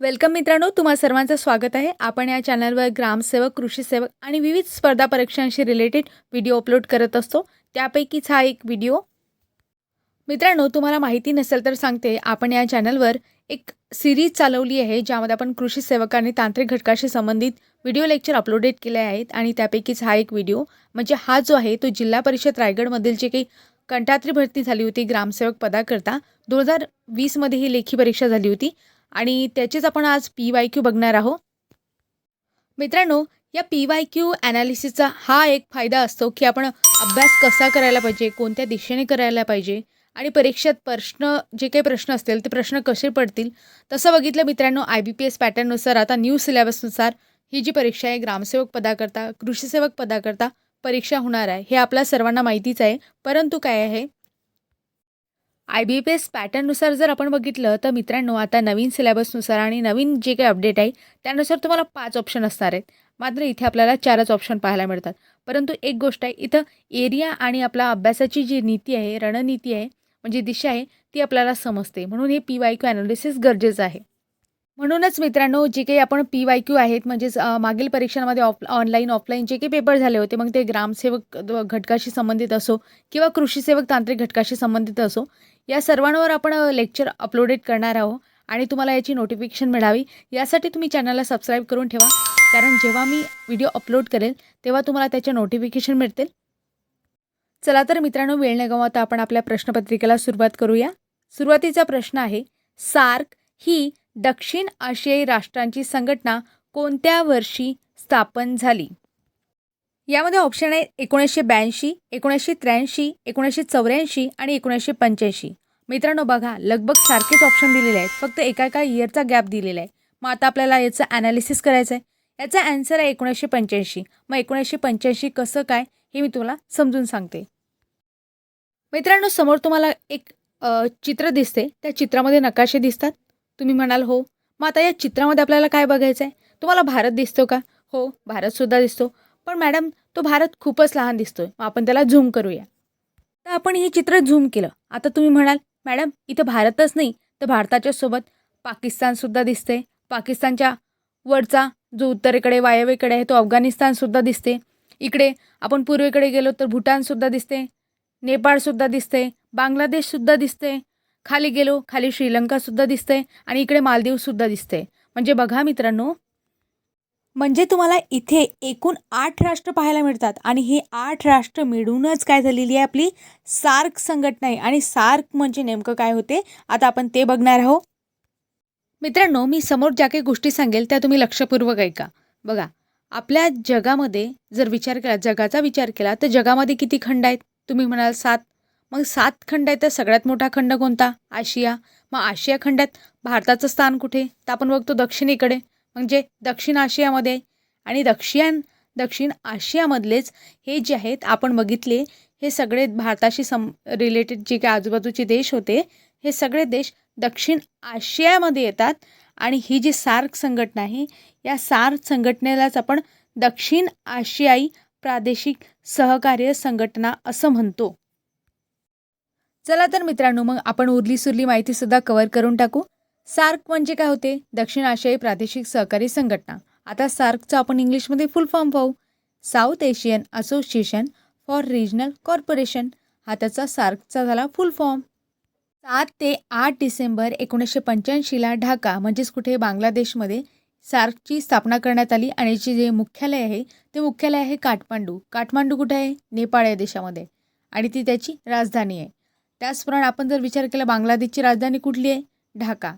Welcome मित्रांनो, तुम्हा सर्वांचं स्वागत आहे. आपण या चॅनलवर ग्रामसेवक, कृषी सेवक आणि विविध स्पर्धा परीक्षांशी रिलेटेड व्हिडिओ अपलोड करत असतो. त्यापैकीच हा एक व्हिडिओ. मित्रांनो, तुम्हाला माहिती नसेल तर सांगते, आपण या चॅनलवर एक सिरीज चालवली आहे, ज्यामध्ये आपण कृषी सेवक आणि तांत्रिक घटकाशी संबंधित व्हिडिओ लेक्चर अपलोडेड केले आहेत आणि त्यापैकीच हा एक व्हिडिओ म्हणजे हा जो आहे तो जिल्हा परिषद रायगडमधील जे काही कंत्राटी भरती झाली होती ग्रामसेवक पदाकरता 2020 मध्ये ही लेखी परीक्षा झाली होती आणि त्याचेच आपण आज PYQ बघणार आहोत. मित्रांनो, या PYQ ॲनालिसिसचा हा एक फायदा असतो की आपण अभ्यास कसा करायला पाहिजे, कोणत्या दिशेने करायला पाहिजे आणि परीक्षेत जे काही प्रश्न असतील ते प्रश्न कसे पडतील. तसं बघितलं मित्रांनो, IBPS पॅटर्ननुसार आता न्यू सिलेबसनुसार ही जी परीक्षा आहे ग्रामसेवक पदाकरता, कृषी सेवक पदाकरता परीक्षा होणार आहे. हे आपल्या सर्वांना माहितीच आहे. परंतु काय आहे, IBPS पॅटर्ननुसार जर आपण बघितलं तर मित्रांनो, आता नवीन सिलेबसनुसार आणि नवीन जे काही अपडेट आहे त्यानुसार तुम्हाला 5 ऑप्शन असणार आहेत. मात्र इथे आपल्याला 4च ऑप्शन पाहायला मिळतात. परंतु एक गोष्ट आहे, इथं एरिया आणि आपला अभ्यासाची जी नीती आहे, रणनीती आहे, म्हणजे दिशा आहे, ती आपल्याला समजते. म्हणून हे PYQ ॲनालिसिस गरजेचं आहे. म्हणूनच मित्रांनो, जे काही आपण PYQ आहेत म्हणजेच मागील परीक्षांमध्ये ऑनलाईन, ऑफलाईन जे काही पेपर झाले होते, मग ते ग्रामसेवक घटकाशी संबंधित असो किंवा कृषी सेवक तांत्रिक घटकाशी संबंधित असो, या सर्वांवर आपण लेक्चर अपलोडेड करणार आहोत आणि तुम्हाला याची नोटिफिकेशन मिळावी यासाठी तुम्ही चॅनलला सबस्क्राईब करून ठेवा. कारण जेव्हा मी व्हिडिओ अपलोड करेल तेव्हा तुम्हाला त्याचे नोटिफिकेशन मिळतील. चला तर मित्रांनो, वेळ न गमावता आपण आपल्या प्रश्नपत्रिकेला सुरुवात करूया. सुरुवातीचा प्रश्न आहे, सार्क ही दक्षिण आशियाई राष्ट्रांची संघटना कोणत्या वर्षी स्थापन झाली? यामध्ये ऑप्शन आहे 1982, 1983, 1984 आणि 1985. मित्रांनो बघा, लगभग सारखेच ऑप्शन दिलेले आहेत, फक्त एका इयरचा गॅप दिलेला आहे. मग आता आपल्याला याचं ॲनालिसिस करायचं आहे. याचा ॲन्सर आहे 1985. मग 1985 कसं काय हे मी तुम्हाला समजून सांगते. मित्रांनो, समोर तुम्हाला एक चित्र दिसते. त्या चित्रामध्ये नकाशे दिसतात. तुम्ही म्हणाल हो, मग आता या चित्रामध्ये आपल्याला काय बघायचं आहे? तुम्हाला भारत दिसतो का? हो, भारतसुद्धा दिसतो. पण मॅडम, तो भारत खूपच लहान दिसतोय. मग आपण त्याला झूम करूया. तर आपण हे चित्र झूम केलं. आता तुम्ही म्हणाल, मॅडम इथं भारतच नाही, तर भारताच्या सोबत पाकिस्तानसुद्धा दिसते. पाकिस्तानच्या वरचा जो उत्तरेकडे वायव्येकडे आहे तो अफगाणिस्तानसुद्धा दिसते. इकडे आपण पूर्वेकडे गेलो तर भूटानसुद्धा दिसते. नेपाळसुद्धा दिसते, बांगलादेशसुद्धा दिसते. खाली गेलो, खाली श्रीलंकासुद्धा दिसते आणि इकडे मालदीवसुद्धा दिसते. म्हणजे बघा मित्रांनो, म्हणजे तुम्हाला इथे एकूण 8 राष्ट्र पाहायला मिळतात आणि हे 8 राष्ट्र मिळूनच काय झालेली आहे आपली सार्क संघटना आहे. आणि सार्क म्हणजे नेमकं काय होते आता आपण ते बघणार आहोत. मित्रांनो, मी समोर ज्या काही गोष्टी सांगेल त्या तुम्ही लक्षपूर्वक ऐका. बघा, आपल्या जगामध्ये जर विचार केला, जगाचा विचार केला तर जगामध्ये किती खंड आहेत? तुम्ही म्हणाल 7. मग 7 खंड आहेत तर सगळ्यात मोठा खंड कोणता? आशिया. मग आशिया खंडात भारताचं स्थान कुठे? तर आपण बघतो दक्षिणेकडे, म्हणजे दक्षिण आशियामध्ये आहे. आणि दक्षिण आशियामधलेच हे जे आहेत आपण बघितले, हे सगळे भारताशी रिलेटेड जे काही आजूबाजूचे देश होते, हे सगळे देश दक्षिण आशियामध्ये येतात. आणि ही जी सार्क संघटना आहे, या सार्क संघटनेलाच आपण दक्षिण आशियाई प्रादेशिक सहकार्य संघटना असं म्हणतो. चला तर मित्रांनो, मग आपण उरली सुरली माहितीसुद्धा कव्हर करून टाकू. सार्क म्हणजे काय होते? दक्षिण आशियाई प्रादेशिक सहकारी संघटना. आता सार्कचा आपण इंग्लिशमध्ये फुल फॉर्म पाहू. South Asian association for regional corporation, हा त्याचा सार्कचा झाला फुल फॉर्म. 7 ते 8 डिसेंबर 1985ला ढाका म्हणजेच कुठे बांगलादेशमध्ये सार्कची स्थापना करण्यात आली आणि जे मुख्यालय आहे ते मुख्यालय आहे काठमांडू. काठमांडू कुठे आहे? नेपाळ या देशामध्ये, आणि ती त्याची राजधानी आहे. त्याचप्रमाणे आपण जर विचार केला बांगलादेशची राजधानी कुठली आहे? ढाका.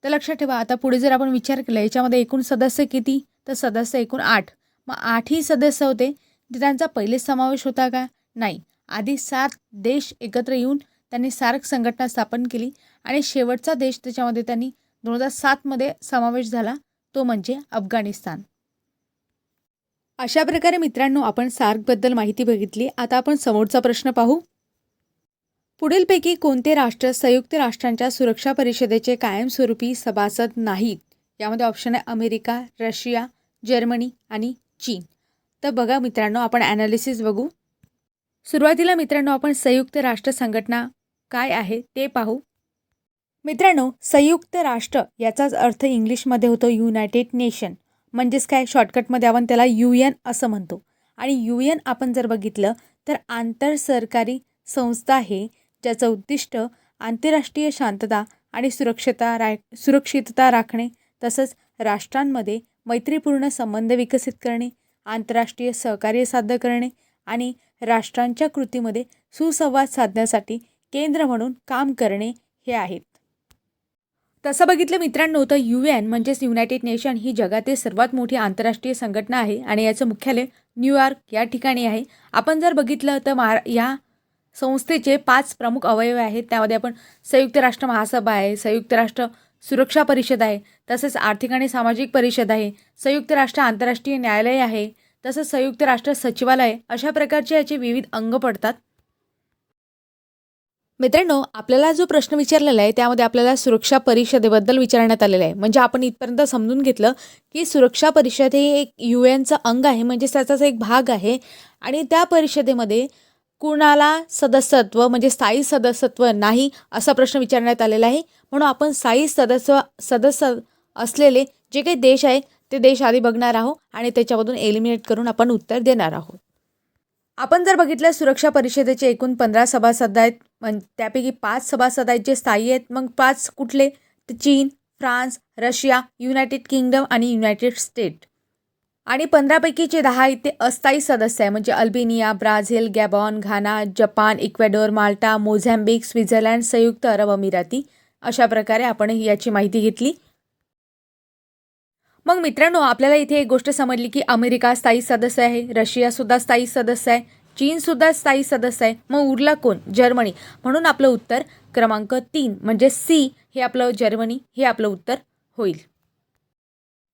तर लक्षात ठेवा, आता पुढे जर आपण विचार केला याच्यामध्ये एकूण सदस्य किती? तर सदस्य एकूण 8. मग 8ही सदस्य होते, तर त्यांचा पहिले समावेश होता का? नाही. आधी 7 देश एकत्र येऊन त्यांनी सार्क संघटना स्थापन केली आणि शेवटचा देश त्याच्यामध्ये त्यांनी 2007 मध्ये समावेश झाला, तो म्हणजे अफगाणिस्तान. अशा प्रकारे मित्रांनो, आपण सार्कबद्दल माहिती बघितली. आता आपण समोरचा प्रश्न पाहू. पुढीलपैकी कोणते राष्ट्र संयुक्त राष्ट्रांच्या सुरक्षा परिषदेचे कायमस्वरूपी सभासद नाहीत? यामध्ये ऑप्शन आहे अमेरिका, रशिया, जर्मनी आणि चीन. तर बघा मित्रांनो, आपण ॲनालिसिस बघू. सुरुवातीला मित्रांनो, आपण संयुक्त राष्ट्र संघटना काय आहे ते पाहू. मित्रांनो, संयुक्त राष्ट्र याचाच अर्थ इंग्लिशमध्ये होतो युनायटेड नेशन. म्हणजेच काय, शॉर्टकटमध्ये आपण त्याला UN असं म्हणतो. आणि UN आपण जर बघितलं तर आंतर सरकारी संस्था आहे, ज्याचं उद्दिष्ट आंतरराष्ट्रीय शांतता आणि सुरक्षितता राखणे, तसंच राष्ट्रांमध्ये मैत्रीपूर्ण संबंध विकसित करणे, आंतरराष्ट्रीय सहकार्य साध्य करणे आणि राष्ट्रांच्या कृतीमध्ये सुसंवाद साधण्यासाठी केंद्र म्हणून काम करणे हे आहेत. तसं बघितलं मित्रांनो, तर UN म्हणजेच युनायटेड नेशन ही जगातील सर्वात मोठी आंतरराष्ट्रीय संघटना आहे आणि याचं मुख्यालय न्यूयॉर्क या ठिकाणी आहे. आपण जर बघितलं तर या संस्थेचे 5 प्रमुख अवयव आहेत. त्यामध्ये आपण संयुक्त राष्ट्र महासभा आहे, संयुक्त राष्ट्र सुरक्षा परिषद आहे, तसेच आर्थिक आणि सामाजिक परिषद आहे, संयुक्त राष्ट्र आंतरराष्ट्रीय न्यायालय आहे, तसंच संयुक्त राष्ट्र सचिवालय, अशा प्रकारचे याचे विविध अंग पडतात. मित्रांनो, आपल्याला जो प्रश्न विचारलेला आहे त्यामध्ये आपल्याला सुरक्षा परिषदेबद्दल विचारण्यात आलेलं आहे. म्हणजे आपण इथपर्यंत समजून घेतलं की सुरक्षा परिषद हे एक UNचं अंग आहे, म्हणजे त्याचाच एक भाग आहे. आणि त्या परिषदेमध्ये कुणाला सदस्यत्व म्हणजे स्थायी सदस्यत्व नाही असा प्रश्न विचारण्यात आलेला आहे. म्हणून आपण स्थायी सदस्य असलेले जे काही देश आहे ते देश आधी बघणार आहोत आणि त्याच्यामधून एलिमिनेट करून आपण उत्तर देणार आहोत. आपण जर बघितलं, सुरक्षा परिषदेचे एकूण 15 सभासद आहेत. त्यापैकी 5 सभासद आहेत जे स्थायी आहेत. मग 5 कुठले? तर चीन, फ्रान्स, रशिया, युनायटेड किंगडम आणि युनायटेड स्टेट. आणि 15 पैकीचे 10 आहेत ते अस्थायी सदस्य आहे, म्हणजे अल्बेनिया, ब्राझील, गॅबॉन, घाना, जपान, इक्वेडोर, माल्टा, मोझॅम्बिक, स्वित्झर्लंड, संयुक्त अरब अमिराती. अशा प्रकारे आपण याची माहिती घेतली. मग मित्रांनो, आपल्याला इथे एक गोष्ट समजली की अमेरिका स्थायी सदस्य आहे, रशियासुद्धा स्थायी सदस्य आहे, चीनसुद्धा स्थायी सदस्य आहे. मग उरला कोण? जर्मनी. म्हणून आपलं उत्तर क्रमांक 3 म्हणजे C हे आपलं जर्मनी हे आपलं उत्तर होईल.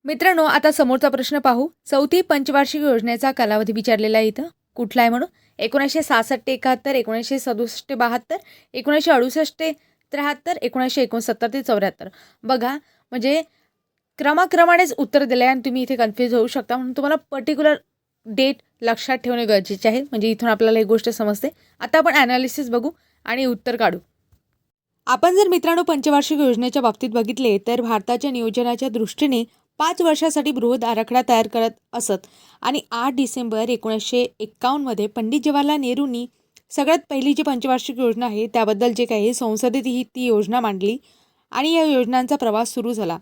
मित्रांनो, आता समोरचा प्रश्न पाहू. चौथी पंचवार्षिक योजनेचा कालावधी विचारलेला आहे इथं. कुठला आहे म्हणून? 1966-71, 1967-72, 1968-73, 1969-74. बघा, म्हणजे क्रमाक्रमानेच उत्तर दिलं आहे आणि तुम्ही इथे कन्फ्यूज होऊ शकता. म्हणून तुम्हाला पर्टिक्युलर डेट लक्षात ठेवणे गरजेचे आहे. म्हणजे इथून आपल्याला एक गोष्ट समजते. आता आपण ॲनालिसिस बघू आणि उत्तर काढू. आपण जर मित्रांनो पंचवार्षिक योजनेच्या बाबतीत बघितले तर भारताच्या नियोजनाच्या दृष्टीने 5 वर्षासाठी बृहद आराखडा तयार करत असत. आणि 8 डिसेंबर 1951 पंडित जवाहरलाल नेहरूंनी सगळ्यात पहिली जी पंचवार्षिक योजना आहे त्याबद्दल जे काही संसदेत ती योजना मांडली आणि या योजनांचा प्रवास सुरू झाला.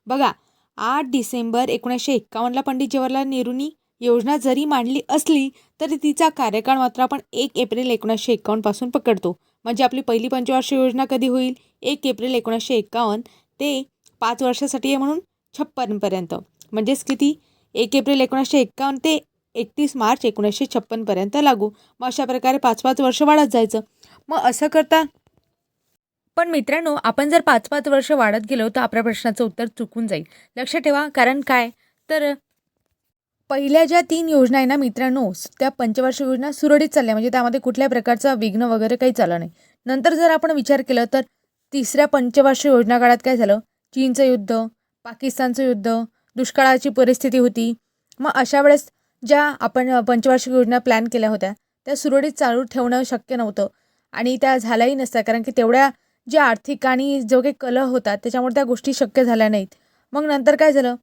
बघा, 8 डिसेंबर 1951 पंडित जवाहरलाल नेहरूंनी योजना जरी मांडली असली तरी तिचा कार्यकाळ मात्र आपण 1 एप्रिल 1951 पासून पकडतो. म्हणजे आपली पहिली पंचवार्षिक योजना कधी होईल? 1 एप्रिल 1951 ते 5 वर्षासाठी आहे, म्हणून 56 पर्यंत. म्हणजेच किती? 1 एप्रिल 1951 ते 31 मार्च 1956 पर्यंत लागू. मग अशा प्रकारे 5-5 वर्ष वाढत जायचं. मग असं करता पण मित्रांनो, आपण जर 5-5 वर्ष वाढत गेलो तर आपल्या प्रश्नाचं उत्तर चुकून जाईल. लक्षात ठेवा. कारण काय, तर पहिल्या ज्या 3 योजना आहे ना मित्रांनो, त्या पंचवार्षिक योजना सुरळीत चालल्या, म्हणजे त्यामध्ये कुठल्याही प्रकारचा विघ्न वगैरे काही चाललं नाही. नंतर जर आपण विचार केला तर तिसऱ्या पंचवार्षिक योजना काळात काय झालं? चीनचं युद्ध, पाकिस्तानचं युद्ध, दुष्काळाची परिस्थिती होती. मग अशा वेळेस ज्या आपण पंचवार्षिक योजना प्लॅन केल्या होत्या त्या सुरळीत चालू ठेवणं शक्य नव्हतं आणि त्या झाल्याही नसत्या, कारण की तेवढ्या ज्या आर्थिक आणि जो काही कलह होता त्याच्यामुळे त्या गोष्टी शक्य झाल्या नाहीत. मग नंतर काय झालं?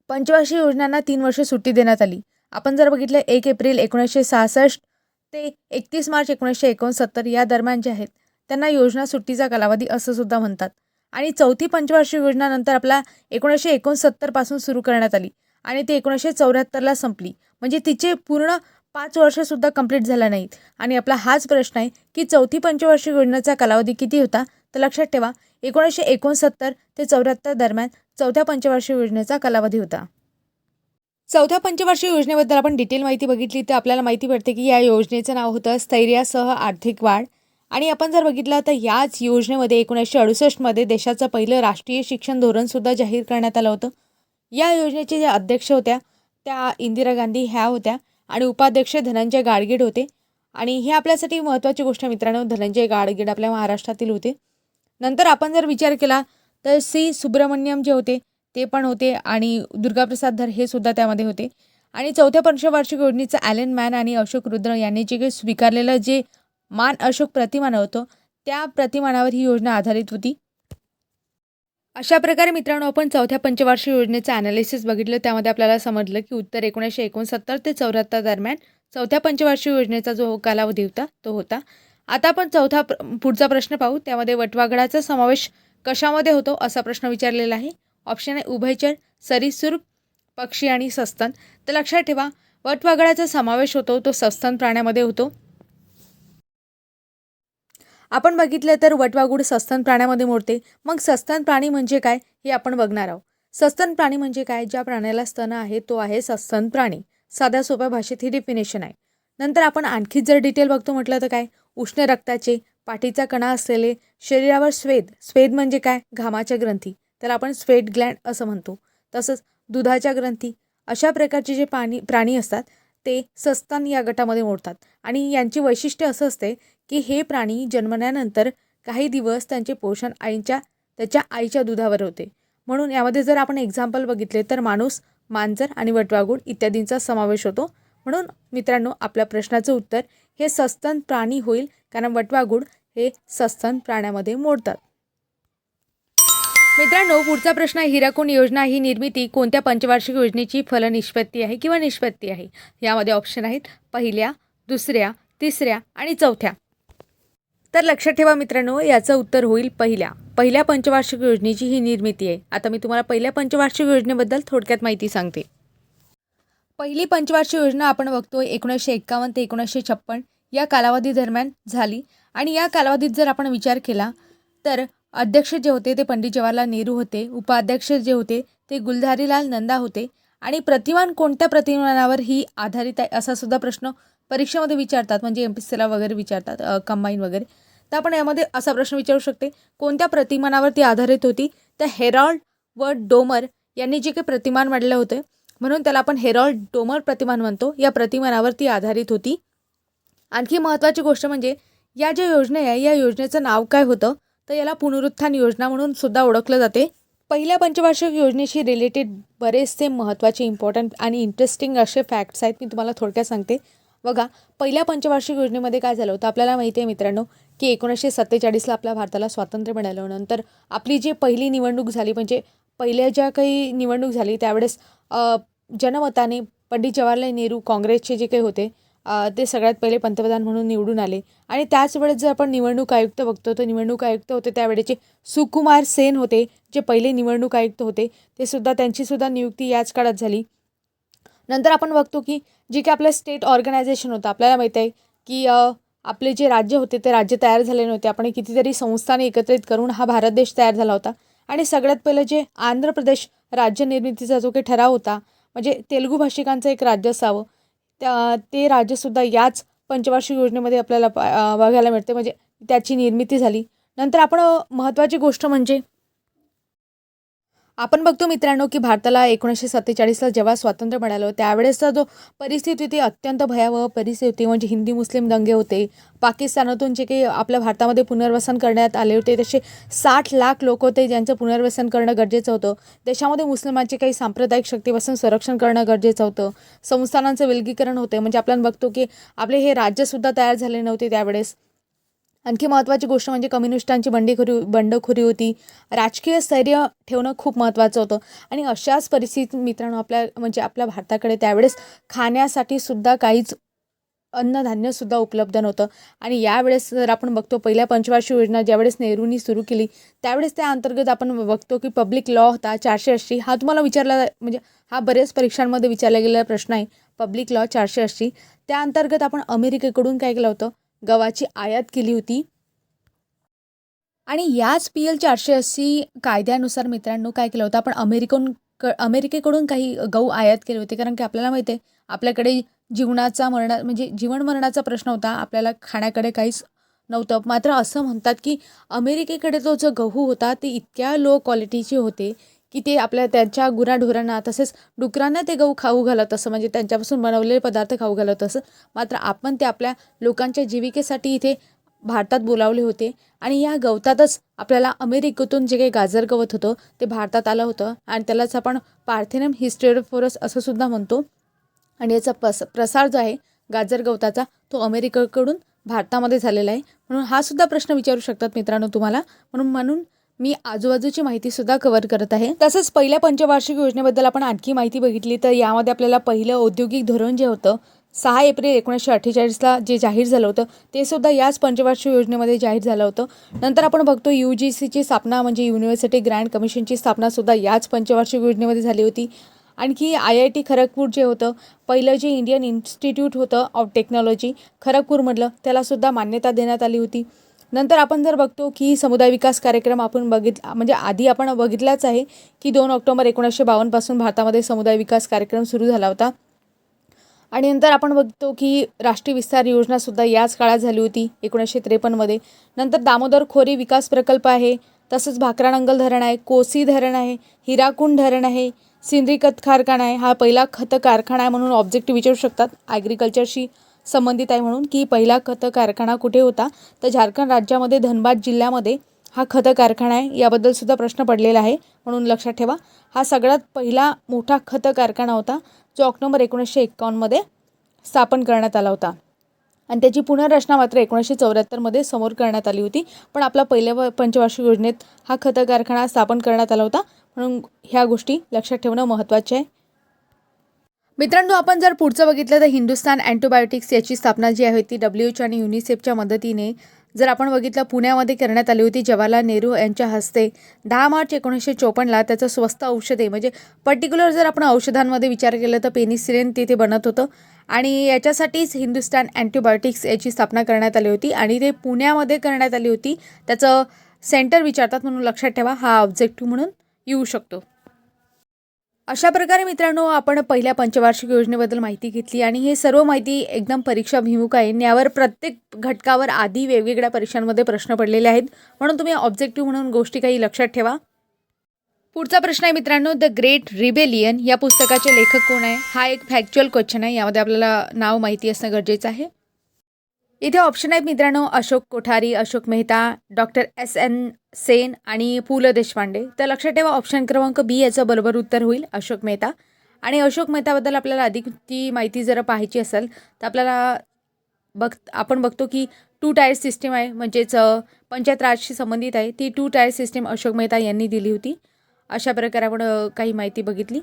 पंचवार्षिक योजनांना 3 वर्ष सुट्टी देण्यात आली. आपण जर बघितलं 1 एप्रिल 1966 ते 31 मार्च 1969 या दरम्यान जे आहेत त्यांना योजना सुट्टीचा कालावधी असं सुद्धा म्हणतात. आणि चौथी पंचवार्षिक योजना नंतर आपला 1969 पासून सुरू करण्यात आली आणि ती 1974ला संपली. म्हणजे तिचे पूर्ण 5 वर्षसुद्धा कंप्लीट झाला नाहीत. आणि आपला हाच प्रश्न आहे की चौथी पंचवार्षिक योजनेचा कालावधी किती होता? तर लक्षात ठेवा, 1969 ते 74 दरम्यान चौथ्या पंचवार्षिक योजनेचा कालावधी होता. चौथ्या पंचवार्षिक योजनेबद्दल आपण डिटेल माहिती बघितली तर आपल्याला माहिती पडते की या योजनेचं नाव होतं स्थैर्यासह आर्थिक वाढ. आणि आपण जर बघितलं तर याच योजनेमध्ये 1968 देशाचं पहिलं राष्ट्रीय शिक्षण धोरणसुद्धा जाहीर करण्यात आलं होतं. या योजनेचे ज्या अध्यक्ष होत्या त्या इंदिरा गांधी ह्या होत्या आणि उपाध्यक्ष धनंजय गाडगीळ होते. आणि हे आपल्यासाठी महत्त्वाची गोष्ट मित्रांनो, धनंजय गाडगीळ आपल्या महाराष्ट्रातील होते. नंतर आपण जर विचार केला तर C. सुब्रमण्यम जे होते ते पण होते आणि दुर्गाप्रसाद धर हे सुद्धा त्यामध्ये होते. आणि चौथ्या पंचवार्षिक योजनेचं ॲलन मॅन आणि अशोक रुद्र यांनी जे काही स्वीकारलेलं जे मान अशोक प्रतिमान होतं त्या प्रतिमानावर ही योजना आधारित होती. अशा प्रकारे मित्रांनो आपण चौथ्या पंचवार्षिक योजनेचं ॲनालिसिस बघितलं. त्यामध्ये आपल्याला समजलं की उत्तर 1969 ते 74 दरम्यान चौथ्या पंचवार्षिक योजनेचा जो कालावधी होता तो होता. आता आपण पुढचा प्रश्न पाहू. त्यामध्ये वटवाघळाचा समावेश कशामध्ये होतो असा प्रश्न विचारलेला आहे. ऑप्शन आहे उभयचर, सरीसृप, पक्षी आणि सस्तन. तर लक्षात ठेवा वटवाघळाचा समावेश होतो तो सस्तन प्राण्यामध्ये होतो. आपण बघितलं तर वटवाघूळ सस्तन प्राण्यामध्ये मोडते. मग सस्तन प्राणी म्हणजे काय हे आपण बघणार आहोत. सस्तन प्राणी म्हणजे काय? ज्या प्राण्याला स्तन आहे तो आहे सस्तन प्राणी. साध्या सोप्या भाषेत ही डेफिनेशन आहे. नंतर आपण आणखी जर डिटेल बघतो म्हटलं तर काय? उष्ण रक्ताचे, पाठीचा कणा असलेले, शरीरावर स्वेद. स्वेद म्हणजे काय? घामाच्या ग्रंथी, त्याला आपण स्वेट ग्लँड असं म्हणतो. तसंच दुधाच्या ग्रंथी. अशा प्रकारचे जे प्राणी असतात ते सस्तन या गटामध्ये मोडतात. आणि यांची वैशिष्ट्य असं असते की हे प्राणी जन्मल्यानंतर काही दिवस त्यांचे पोषण त्याच्या आईच्या दुधावर होते. म्हणून यामध्ये जर आपण एक्झाम्पल बघितले तर माणूस, मांजर आणि वटवाघूळ इत्यादींचा समावेश होतो. म्हणून मित्रांनो आपल्या प्रश्नाचं उत्तर हे सस्तन प्राणी होईल, कारण वटवाघूळ हे सस्तन प्राण्यामध्ये मोडतात. मित्रांनो पुढचा प्रश्न, हिराकुंड योजना ही निर्मिती कोणत्या पंचवार्षिक योजनेची फलनिष्पत्ती आहे किंवा निष्पत्ती आहे? यामध्ये ऑप्शन आहेत पहिल्या, दुसऱ्या, तिसऱ्या आणि चौथ्या. तर लक्षात ठेवा मित्रांनो याचं उत्तर होईल पहिल्या पंचवार्षिक योजनेची ही निर्मिती आहे. आता मी तुम्हाला पहिल्या पंचवार्षिक योजनेबद्दल थोडक्यात माहिती सांगते. पहिली पंचवार्षिक योजना आपण बघतोय 1951 ते 1956 या कालावधी दरम्यान झाली. आणि या कालावधीत जर आपण विचार केला तर अध्यक्ष जे होते ते पंडित जवाहरलाल नेहरू होते. उपाध्यक्ष जे होते ते गुलझारीलाल नंदा होते. आणि प्रतिमान कोणत्या प्रतिमानावर ही आधारित आहे असा सुद्धा प्रश्न परीक्षेमध्ये विचारतात, म्हणजे MPSCला वगैरे विचारतात, कंबाईन वगैरे. तर आपण यामध्ये असा प्रश्न विचारू शकते कोणत्या प्रतिमानावर ती आधारित होती? तर हेरॉल्ड व डोमर यांनी जे काही प्रतिमान मांडले होते म्हणून त्याला आपण हेरॉल्ड डोमर प्रतिमान म्हणतो. या प्रतिमानावर ती आधारित होती. आणखी महत्त्वाची गोष्ट म्हणजे या ज्या योजना आहे या योजनेचं नाव काय होतं? तर याला पुनरुत्थान योजना म्हणून सुद्धा ओळखलं जाते. पहिल्या पंचवार्षिक योजनेशी रिलेटेड बरेचसे महत्त्वाचे इम्पॉर्टंट आणि इंटरेस्टिंग असे फॅक्ट्स आहेत, मी तुम्हाला थोडक्यात सांगते. बघा पहिल्या पंचवार्षिक योजनेमध्ये काय झालं होतं आपल्याला माहिती आहे मित्रांनो की 1947ला आपल्या भारताला स्वातंत्र्य मिळालं. नंतर आपली जी पहिली निवडणूक झाली, म्हणजे पहिल्या ज्या काही निवडणूक झाली त्यावेळेस जनमताने पंडित जवाहरलाल नेहरू काँग्रेसचे जे काही होते ते सगळ्यात पहिले पंतप्रधान म्हणून निवडून आले. आणि त्याच वेळेस जर आपण निवडणूक आयुक्त बघतो तर निवडणूक आयुक्त होते त्यावेळेचे सुकुमार सेन होते, जे पहिले निवडणूक आयुक्त होते. ते सुद्धा त्यांची सुद्धा नियुक्ती याच काळात झाली. नंतर आपण बघतो की जे काही आपलं स्टेट ऑर्गनायझेशन होतं, आपल्याला माहीत आहे की आपले जे राज्य होते ते राज्य तयार झाले नव्हते. आपण कितीतरी संस्थाने एकत्रित करून हा भारत देश तयार झाला होता. आणि सगळ्यात पहिलं जे आंध्र प्रदेश राज्य निर्मितीचा जो काही ठराव होता, म्हणजे तेलुगू भाषिकांचं एक राज्य असावं, ते राज्यसुद्धा याच पंचवार्षिक योजनेमध्ये आपल्याला बघायला मिळते, म्हणजे त्याची निर्मिती झाली. नंतर आपण महत्त्वाची गोष्ट म्हणजे आपण बघतो मित्रांनो की भारताला 1947ला जेव्हा स्वातंत्र्य मिळालं त्यावेळेसचा जो परिस्थिती होती अत्यंत भयावह परिस्थिती होती. म्हणजे हिंदी मुस्लिम दंगे होते. पाकिस्तानातून जे काही आपल्या भारतामध्ये पुनर्वसन करण्यात आले होते तसे 60 लाख लोक होते ज्यांचं पुनर्वसन करणं गरजेचं होतं. देशामध्ये मुस्लिमांचे काही सांप्रदायिक शक्तीपासून संरक्षण करणं गरजेचं होतं. संस्थानांचं विलगीकरण होते. म्हणजे आपल्याला बघतो की आपले हे राज्यसुद्धा तयार झाले नव्हते त्यावेळेस. आणखी महत्त्वाची गोष्ट म्हणजे कम्युनिस्टांची बंडखोरी होती. राजकीय स्थैर्य ठेवणं खूप महत्त्वाचं होतं. आणि अशाच परिस्थितीत मित्रांनो आपल्या भारताकडे त्यावेळेस खाण्यासाठी सुद्धा काहीच अन्नधान्यसुद्धा उपलब्ध नव्हतं. आणि यावेळेस जर आपण बघतो पहिल्या पंचवार्षिक योजना ज्यावेळेस नेहरूंनी सुरू केली त्यावेळेस त्या अंतर्गत आपण बघतो की पब्लिक लॉ होता 480. हा तुम्हाला विचारला, म्हणजे हा बऱ्याच परीक्षांमध्ये विचारला गेलेला प्रश्न आहे. पब्लिक लॉ 480 त्या अंतर्गत आपण अमेरिकेकडून काय केलं होतं? गव्हाची आयात केली होती. आणि याच PL 480 कायद्यानुसार मित्रांनो काय केलं होतं आपण अमेरिकेकडून काही गहू आयात केले होते. कारण की आपल्याला माहिती आहे आपल्याकडे जीवन मरणाचा प्रश्न होता. आपल्याला खाण्याकडे काहीच नव्हतं. मात्र असं म्हणतात की अमेरिकेकडे जो गहू होता ते इतक्या लो क्वालिटीचे होते की ते त्यांच्या गुराढोरांना तसेच डुकरांना ते गहू खाऊ घालत असं, म्हणजे त्यांच्यापासून बनवलेले पदार्थ खाऊ घालत असं. मात्र आपण ते आपल्या लोकांच्या जीविकेसाठी इथे भारतात बोलावले होते. आणि या गवतातच आपल्याला अमेरिकेतून जे काही गाजर गवत होतं ते भारतात आलं होतं. आणि त्यालाच आपण पार्थेनम हिस्टेरोफोरस असं सुद्धा म्हणतो. आणि याचा प्रसार जो आहे गाजर गवताचा तो अमेरिकेकडून भारतामध्ये झालेला आहे, म्हणून हा सुद्धा प्रश्न विचारू शकतात मित्रांनो तुम्हाला. म्हणून मी आजूबाजूची माहितीसुद्धा कव्हर करत आहे. तसंच पहिल्या पंचवार्षिक योजनेबद्दल आपण आणखी माहिती बघितली तर यामध्ये आपल्याला पहिलं औद्योगिक धोरण जे होतं 6 एप्रिल 1948ला जे जाहीर झालं होतं ते सुद्धा याच पंचवार्षिक योजनेमध्ये जाहीर झालं होतं. नंतर आपण बघतो UGCची स्थापना म्हणजे युनिव्हर्सिटी ग्रँड कमिशनची स्थापनासुद्धा याच पंचवार्षिक योजनेमध्ये झाली होती. आणखी IIT खरगपूर जे होतं पहिलं जे इंडियन इन्स्टिट्यूट होतं ऑफ टेक्नॉलॉजी खरगपूरमधलं त्यालासुद्धा मान्यता देण्यात आली होती. नंतर आपण जर बघतो की समुदाय विकास कार्यक्रम आपण म्हणजे आधी आपण बघितलाच आहे की 2 ऑक्टोबर 1952 पासून भारतामध्ये समुदाय विकास कार्यक्रम सुरू झाला होता. आणि नंतर आपण बघतो की राष्ट्रीय विस्तार योजनासुद्धा याच काळात झाली होती 1953मध्ये. नंतर दामोदर खोरे विकास प्रकल्प आहे, तसंच भाकरानंगल धरण आहे, कोसी धरण आहे, हिराकुंड धरण आहे, सिंद्री खत कारखाना आहे. हा पहिला खत कारखाना आहे म्हणून ऑब्जेक्टिव्ह विचारू शकतात ॲग्रिकल्चरशी संबंधित आहे म्हणून की पहिला खत कारखाना कुठे होता तर झारखंड राज्यामध्ये धनबाद जिल्ह्यामध्ये हा खत कारखाना आहे. याबद्दल सुद्धा प्रश्न पडलेला आहे म्हणून लक्षात ठेवा. हा सगळ्यात पहिला मोठा खत कारखाना होता जो ऑक्टोबर 1951मध्ये स्थापन करण्यात आला होता आणि त्याची पुनर्रचना मात्र 1974मध्ये समोर करण्यात आली होती. पण आपला पहिल्या पंचवार्षिक योजनेत हा खत कारखाना स्थापन करण्यात आला होता म्हणून ह्या गोष्टी लक्षात ठेवणं महत्त्वाचे आहे. मित्रांनो आपण जर पुढचं बघितलं तर हिंदुस्तान अँटीबायोटिक्स याची स्थापना जी आहे ती WHO आणि युनिसेफच्या मदतीने जर आपण बघितलं पुण्यामध्ये करण्यात आली होती जवाहरलाल नेहरू यांच्या हस्ते 10 मार्च 1954ला. त्याचं स्वस्त औषधे म्हणजे पर्टिक्युलर जर आपण औषधांमध्ये विचार केला तर पेनिसिलिन तिथे बनत होतं आणि याच्यासाठीच हिंदुस्तान अँटीबायोटिक्स याची स्थापना करण्यात आली होती आणि ते पुण्यामध्ये करण्यात आली होती. त्याचं सेंटर विचारतात म्हणून लक्षात ठेवा, हा ऑब्जेक्टिव्ह म्हणून येऊ शकतो. अशा प्रकारे मित्रांनो आपण पहिल्या पंचवार्षिक योजनेबद्दल माहिती घेतली आणि हे सर्व माहिती एकदम परीक्षाभिमुख आहे. यावर प्रत्येक घटकावर आधी वेगवेगळ्या परीक्षांमध्ये प्रश्न पडलेले आहेत म्हणून तुम्ही ऑब्जेक्टिव्ह म्हणून गोष्टी काही लक्षात ठेवा. पुढचा प्रश्न आहे मित्रांनो, द ग्रेट रिबेलियन या पुस्तकाचे लेखक कोण आहे? हा एक फॅक्च्युअल क्वेश्चन आहे, यामध्ये आपल्याला नाव माहिती असणं गरजेचं आहे. इथे ऑप्शन आहेत मित्रांनो, अशोक कोठारी, अशोक मेहता, डॉक्टर SN सेन आणि पु ल देशपांडे. तर लक्षात ठेवा ऑप्शन क्रमांक B याचं बरोबर उत्तर होईल अशोक मेहता. आणि अशोक मेहताबद्दल आपल्याला अधिक ती माहिती जर पाहायची असेल तर आपल्याला आपण बघतो की 2 टायर सिस्टीम आहे म्हणजेच पंचायत राजशी संबंधित आहे. ती 2 टायर सिस्टीम अशोक मेहता यांनी दिली होती. अशा प्रकारे आपण काही माहिती बघितली.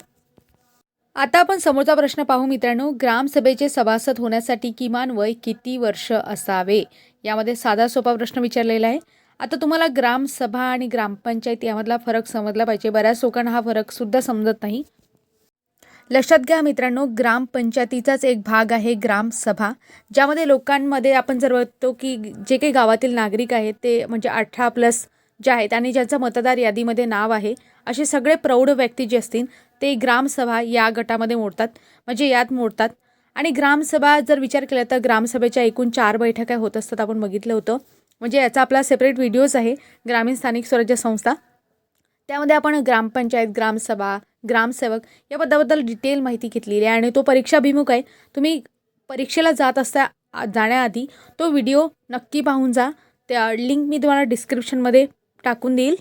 आता आपण समोरचा प्रश्न पाहू मित्रांनो, ग्रामसभेचे सभासद होण्यासाठी किमान वय किती वर्ष असावे? यामध्ये साधा सोपा प्रश्न विचारलेला आहे. आता तुम्हाला ग्रामसभा आणि ग्रामपंचायत यामधला फरक समजला पाहिजे. बऱ्याच लोकांना हा फरक सुद्धा समजत नाही. लक्षात घ्या मित्रांनो, ग्रामपंचायतीचाच एक भाग आहे ग्रामसभा, ज्यामध्ये लोकांमध्ये आपण जर बघतो की जे काही गावातील नागरिक आहेत ते म्हणजे 18+ जे आहेत आणि ज्यांचं मतदार यादीमध्ये नाव आहे असे सगळे प्रौढ व्यक्ती जे असतील ते ग्रामसभा या गटामध्ये मोडतात म्हणजे यात मोडतात. आणि ग्रामसभा जर विचार केला तर ग्रामसभेच्या एकूण 4 बैठका होत असतात, आपण बघितलं होतं. म्हणजे याचा आपला सेपरेट व्हिडिओज आहे ग्रामीण स्थानिक स्वराज्य संस्था, त्यामध्ये आपण ग्रामपंचायत, ग्रामसभा, ग्रामसेवक या पदाबद्दल डिटेल माहिती घेतलेली आहे आणि तो परीक्षाभिमुख आहे. तुम्ही परीक्षेला जाण्याआधी तो व्हिडिओ नक्की पाहून जा. त्या लिंक मी तुम्हाला डिस्क्रिप्शनमध्ये टाकून देईल.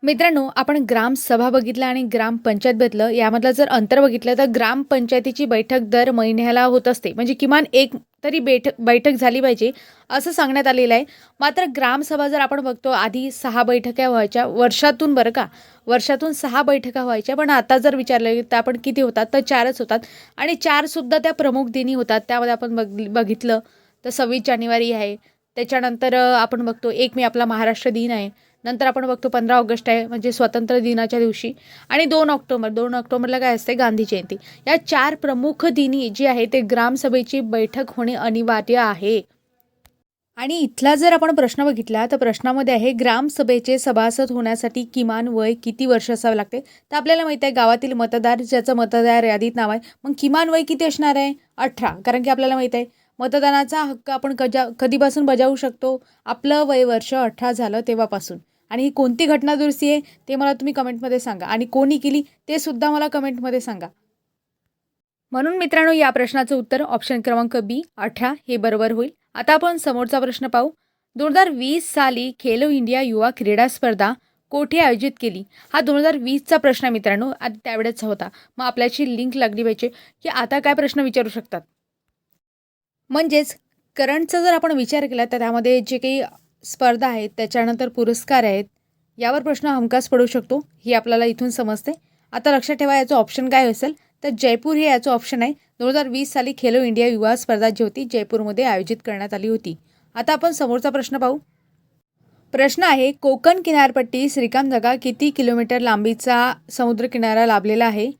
मित्रांनो आपण ग्रामसभा बघितला आणि ग्रामपंचायत बघितलं, यामधलं जर अंतर बघितलं तर ग्रामपंचायतीची बैठक दर महिन्याला होत असते म्हणजे किमान एक तरी बैठक झाली पाहिजे असं सांगण्यात आलेलं आहे. मात्र ग्रामसभा जर आपण बघतो आधी 6 बैठका व्हायच्या वर्षातून, बरं का, वर्षातून 6 बैठका व्हायच्या. पण आता जर विचारलं तर आपण किती होतात तर 4च होतात आणि 4सुद्धा त्या प्रमुख दिनी होतात. त्यामध्ये आपण बघितलं तर 26 जानेवारी आहे, त्याच्यानंतर आपण बघतो 1 मे आपला महाराष्ट्र दिन आहे, नंतर आपण बघतो 15 ऑगस्ट आहे म्हणजे स्वातंत्र्य दिनाच्या दिवशी आणि 2 ऑक्टोबरला काय असते गांधी जयंती. या 4 प्रमुख दिनी जी आहे ते ग्रामसभेची बैठक होणे अनिवार्य आहे. आणि इथला जर आपण प्रश्न बघितला तर प्रश्नामध्ये आहे ग्रामसभेचे सभासद होण्यासाठी किमान वय किती वर्ष असावे लागते. तर आपल्याला माहिती आहे गावातील मतदार ज्याचं मतदार यादीत नाव आहे मग किमान वय किती असणार आहे 18. कारण की आपल्याला माहिती आहे मतदानाचा हक्क आपण कधीपासून बजावू शकतो, आपलं वय वर्ष 18 झालं तेव्हापासून. आणि ही कोणती घटना दुरुस्ती आहे ते मला तुम्ही कमेंटमध्ये सांगा आणि कोणी केली ते सुद्धा मला कमेंटमध्ये सांगा. म्हणून मित्रांनो या प्रश्नाचं उत्तर ऑप्शन क्रमांक B 18 हे बरोबर होईल. आता आपण समोरचा प्रश्न पाहू. 2020 साली खेलो इंडिया युवा क्रीडा स्पर्धा कोठे आयोजित केली? हा 2020चा प्रश्न मित्रांनो, आता त्यावेळेचा होता. मग आपल्याची लिंक लागली पाहिजे की आता काय प्रश्न विचारू शकतात. म्हणजेच करंटचा जर आपण विचार केला तर त्यामध्ये जे काही स्पर्धा आहेत त्याच्यानंतर पुरस्कार आहेत यावर प्रश्न हमखास पडू शकतो, ही आपल्याला इथून समजते. आता लक्षात ठेवा याचं ऑप्शन काय असेल तर जयपूर हे याचं ऑप्शन आहे. 2020 साली खेलो इंडिया युवा स्पर्धा जी होती जयपूरमध्ये आयोजित करण्यात आली होती. आता आपण समोरचा प्रश्न पाहू. प्रश्न आहे, कोकण किनारपट्टी श्रीकामजागा किती किलोमीटर लांबीचा समुद्रकिनारा लाभलेला आहे?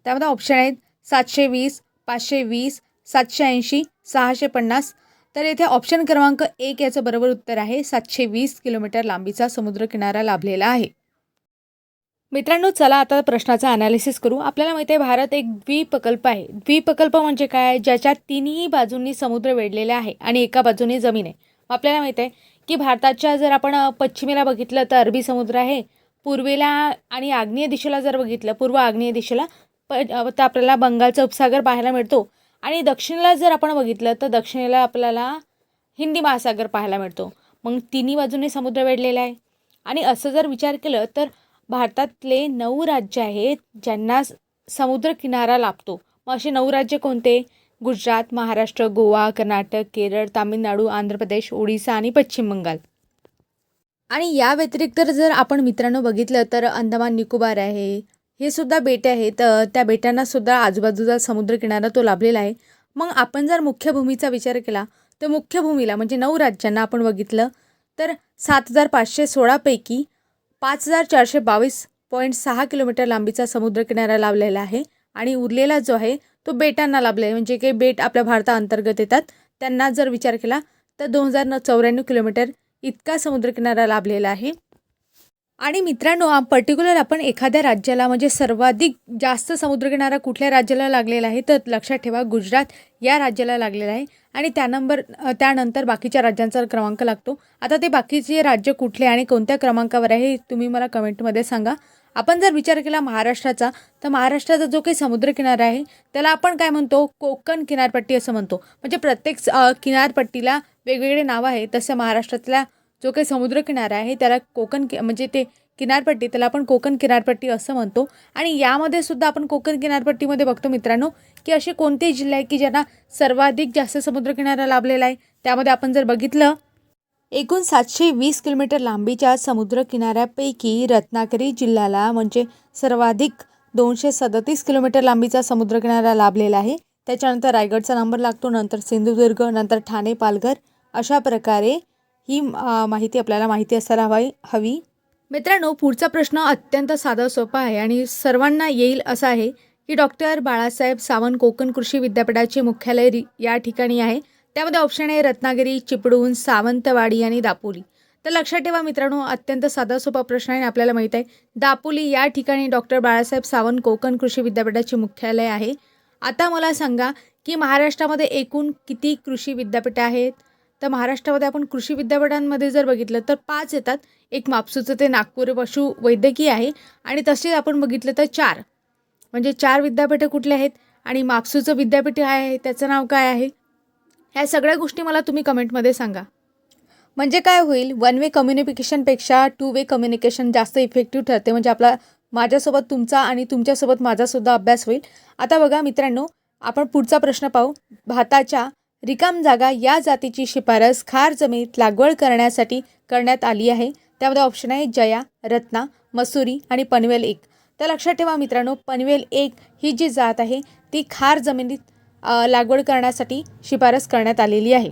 त्यामध्ये ऑप्शन आहेत 720, 520, 780, 650. तर येथे ऑप्शन क्रमांक 1 याचं बरोबर उत्तर आहे. 720 किलोमीटर लांबीचा समुद्रकिनारा लाभलेला आहे. मित्रांनो, चला आता प्रश्नाचा ॲनालिसिस करू. आपल्याला माहिती आहे भारत एक द्वीपकल्प आहे. द्वीपकल्प म्हणजे काय? ज्याच्या तिन्ही बाजूंनी समुद्र वेढलेले आहे आणि एका बाजूने जमीन आहे. आपल्याला माहिती आहे की भारताच्या जर आपण पश्चिमेला बघितलं तर अरबी समुद्र आहे. पूर्वेला आणि आग्नेय दिशेला जर बघितलं, पूर्व आग्नेय दिशेला तर आपल्याला बंगालचा उपसागर पाहायला मिळतो. आणि दक्षिणेला जर आपण बघितलं तर दक्षिणेला आपल्याला हिंदी महासागर पाहायला मिळतो. मग तिन्ही बाजूने समुद्र वेढलेला आहे. आणि असं जर विचार केलं तर भारतातले 9 राज्य आहेत ज्यांना समुद्र किनारा लाभतो. मग असे 9 राज्य कोणते? गुजरात, महाराष्ट्र, गोवा, कर्नाटक, केरळ, तामिळनाडू, आंध्र प्रदेश, ओडिसा आणि पश्चिम बंगाल. आणि या व्यतिरिक्त जर आपण मित्रांनो बघितलं तर अंदमान निकोबार आहे, हे सुद्धा बेटे आहेत. त्या बेटांना सुद्धा आजूबाजूचा समुद्रकिनारा तो लाभलेला आहे. मग आपण जर मुख्य भूमीचा विचार केला तर मुख्य भूमीला म्हणजे 9 राज्यांना आपण बघितलं तर 7,516 पैकी 5,422.6 किलोमीटर लांबीचा समुद्रकिनारा लाभलेला आहे. आणि उरलेला जो आहे तो बेटांना लाभलेला आहे. म्हणजे काही बेट आपल्या भारताअंतर्गत येतात त्यांना जर विचार केला तर 2,094 किलोमीटर इतका समुद्रकिनारा लाभलेला आहे. आणि मित्रांनो, पर्टिक्युलर आपण एखाद्या राज्याला म्हणजे सर्वाधिक जास्त समुद्रकिनारा कुठल्या राज्याला लागलेला आहे तर लक्षात ठेवा गुजरात या राज्याला लागलेला आहे. आणि त्यानंतर बाकीच्या राज्यांचा क्रमांक लागतो. आता ते बाकीचे राज्य कुठले आणि कोणत्या क्रमांकावर आहे हे तुम्ही मला कमेंटमध्ये सांगा. आपण जर विचार केला महाराष्ट्राचा तर महाराष्ट्राचा जो काही समुद्रकिनारा आहे त्याला आपण काय म्हणतो? कोकण किनारपट्टी असं म्हणतो. म्हणजे प्रत्येक किनारपट्टीला वेगवेगळे नावं आहे. तसं महाराष्ट्रातला जो काही समुद्रकिनारा आहे त्याला म्हणजे ते किनारपट्टी त्याला आपण कोकण किनारपट्टी असं म्हणतो. आणि यामध्ये सुद्धा आपण कोकण किनारपट्टीमध्ये बघतो मित्रांनो की असे कोणते जिल्हे आहेत की ज्यांना सर्वाधिक जास्त समुद्रकिनारा लाभलेला आहे. त्यामध्ये आपण जर बघितलं एकूण 720 किलोमीटर लांबीच्या समुद्रकिनाऱ्यापैकी रत्नागिरी जिल्ह्याला म्हणजे सर्वाधिक 237 किलोमीटर लांबीचा समुद्रकिनारा लाभलेला आहे. त्याच्यानंतर रायगडचा नंबर लागतो, नंतर सिंधुदुर्ग, नंतर ठाणे, पालघर. अशा प्रकारे ही माहिती आपल्याला माहिती असायला हवी. मित्रांनो, पुढचा प्रश्न अत्यंत साधा सोपा आहे आणि सर्वांना येईल असा आहे की डॉक्टर बाळासाहेब सावंत कोकण कृषी विद्यापीठाचे मुख्यालय या ठिकाणी आहे. त्यामध्ये ऑप्शन आहे रत्नागिरी, चिपळूण, सावंतवाडी आणि दापोली. तर लक्षात ठेवा मित्रांनो, अत्यंत साधा सोपा प्रश्न आहे. आपल्याला माहीत आहे दापोली या ठिकाणी डॉक्टर बाळासाहेब सावंत कोकण कृषी विद्यापीठाचे मुख्यालय आहे. आता मला सांगा की महाराष्ट्रामध्ये एकूण किती कृषी विद्यापीठे आहेत? तर महाराष्ट्रामध्ये आपण कृषी विद्यापीठांमध्ये जर बघितलं तर 5 येतात. एक मापसूचं ते नागपूर पशु वैद्यकीय आहे. आणि तसेच आपण बघितलं तर 4 म्हणजे 4 विद्यापीठं कुठले आहेत आणि मापसूचं विद्यापीठ आहे त्याचं नाव काय आहे? ह्या सगळ्या गोष्टी मला तुम्ही कमेंटमध्ये सांगा. म्हणजे काय होईल, 1 वे कम्युनिकेशनपेक्षा 2 वे कम्युनिकेशन जास्त इफेक्टिव्ह ठरते. म्हणजे माझ्यासोबत तुमचा आणि तुमच्यासोबत माझासुद्धा अभ्यास होईल. आता बघा मित्रांनो, आपण पुढचा प्रश्न पाहू. भाताच्या रिकाम जागा या जातीची शिफारस खार जमिनीत लागवड करण्यासाठी करण्यात आली आहे. त्यामध्ये ऑप्शन आहे जया, रत्ना, मसुरी आणि पनवेल 1. तर लक्षात ठेवा मित्रांनो, पनवेल 1 ही जी जात आहे ती खार जमिनीत लागवड करण्यासाठी शिफारस करण्यात आलेली आहे.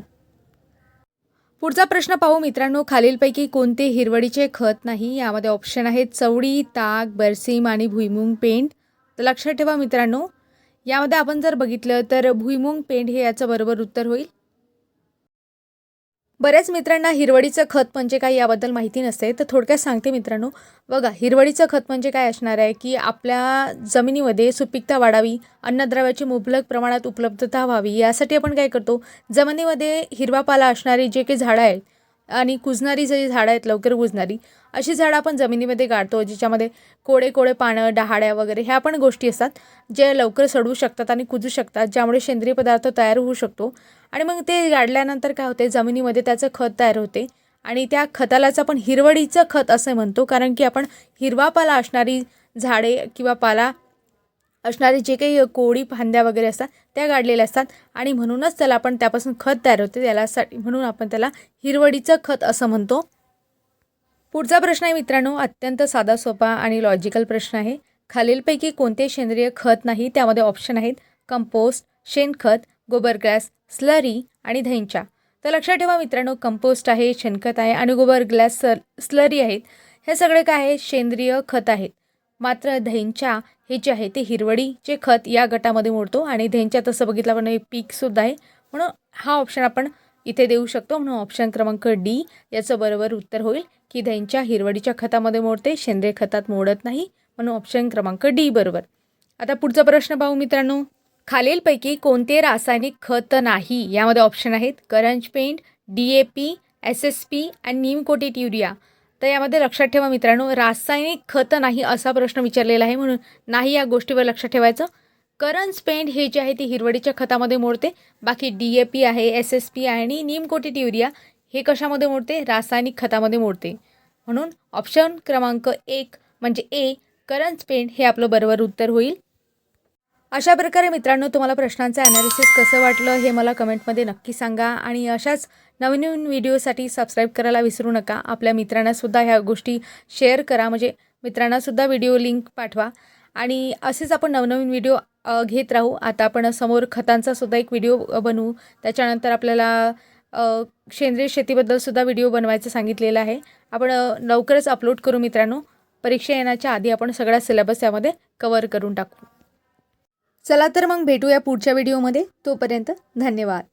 पुढचा प्रश्न पाहू मित्रांनो. खालीलपैकी कोणते हिरवळीचे खत नाही? यामध्ये ऑप्शन आहेत चवडी, ताक, बरसीम आणि भुईमुंग पेंड. तर लक्षात ठेवा मित्रांनो, यामध्ये आपण जर बघितलं तर भुईमुंग पेंड हे याचं बरोबर उत्तर होईल. बऱ्याच मित्रांना हिरवळीचं खत म्हणजे काय याबद्दल माहिती नसते, तर थोडक्यात सांगते मित्रांनो. बघा, हिरवळीचं खत म्हणजे काय असणार आहे की आपल्या जमिनीमध्ये सुपीकता वाढावी, अन्नद्रव्याची मुबलक प्रमाणात उपलब्धता व्हावी यासाठी आपण काय करतो, जमिनीमध्ये हिरवा पाला असणारी जे काही झाडं आहेत आणि कुजणारी जी झाडं आहेत, लवकर कुजणारी अशी झाडं आपण जमिनीमध्ये गाडतो, ज्याच्यामध्ये कोडे कोडे पानं, डहाळ्या वगैरे ह्या पण गोष्टी असतात जे लवकर सडवू शकतात आणि कुजू शकतात, ज्यामुळे सेंद्रिय पदार्थ तयार होऊ शकतो. आणि मग ते गाडल्यानंतर काय होते, जमिनीमध्ये त्याचं खत तयार होते आणि त्या खतालाच आपण हिरवळीचं खत असं म्हणतो, कारण की आपण हिरवा पाला असणारी झाडे किंवा पाला असणारे जे काही कोळी फांद्या वगैरे असतात त्या गाडलेल्या असतात आणि म्हणूनच त्याला आपण त्यापासून खत तयार होते, त्यालासाठी म्हणून आपण त्याला हिरवडीचं खत असं म्हणतो. पुढचा प्रश्न आहे मित्रांनो, अत्यंत साधा सोपा आणि लॉजिकल प्रश्न आहे. खालीलपैकी कोणते सेंद्रिय खत नाही? त्यामध्ये ऑप्शन आहेत कंपोस्ट, शेणखत, गोबर गॅस, स्लरी आणि धैंचा. तर लक्षात ठेवा मित्रांनो, कंपोस्ट आहे, शेणखत आहे आणि गोबर गॅस स्लरी आहेत. हे सगळे काय आहे? सेंद्रिय खत आहेत. मात्र धैंचा हे जे आहे ते हिरवडीचे खत या गटामध्ये मोडतो आणि धैंचा तसं बघितलं आपण हे पीकसुद्धा आहे, म्हणून हा ऑप्शन आपण इथे देऊ शकतो. म्हणून ऑप्शन क्रमांक डी याचं बरोबर उत्तर होईल की धैंचा हिरवडीच्या खतामध्ये मोडते, सेंद्रिय खतात मोडत नाही, म्हणून ऑप्शन क्रमांक डी बरोबर. आता पुढचा प्रश्न पाहू मित्रांनो, खालीलपैकी कोणते रासायनिक खत नाही? यामध्ये ऑप्शन आहेत करंज पेंट, DAP, SSP आणि नीम कोटेड युरिया. तर यामध्ये लक्षात ठेवा मित्रांनो, रासायनिक खत नाही असा प्रश्न विचारलेला आहे, म्हणून नाही या गोष्टीवर लक्षात ठेवायचं. करंज पेंट हे जे आहे ते हिरवडीच्या खतामध्ये मोडते, बाकी DAP आहे, SSP आहे आणि नीम कोटेड युरिया हे कशामध्ये मोडते? रासायनिक खतामध्ये मोडते. म्हणून ऑप्शन क्रमांक 1 म्हणजे ए करंज पेंट हे आपलं बरोबर उत्तर होईल. अशा प्रकारे मित्रांनो, तुम्हाला प्रश्नांचं ॲनालिसिस कसं वाटलं हे मला कमेंटमध्ये नक्की सांगा आणि अशाच नवीन नवीन व्हिडिओसाठी सबस्क्राईब करायला विसरू नका. आपल्या मित्रांनासुद्धा ह्या गोष्टी शेअर करा, म्हणजे मित्रांनासुद्धा व्हिडिओ लिंक पाठवा आणि असेच आपण नवनवीन व्हिडिओ घेत राहू. आता आपण समोर खतांचासुद्धा एक व्हिडिओ बनवू, त्याच्यानंतर आपल्याला सेंद्रिय शेतीबद्दलसुद्धा व्हिडिओ बनवायचं सांगितलेलं आहे. आपण लवकरच अपलोड करू मित्रांनो. परीक्षा येण्याच्या आधी आपण सगळा सिलेबस यामध्ये कवर करून टाकू. चला तर मग भेटूया पुढच्या व्हिडिओमध्ये. तोपर्यंत धन्यवाद.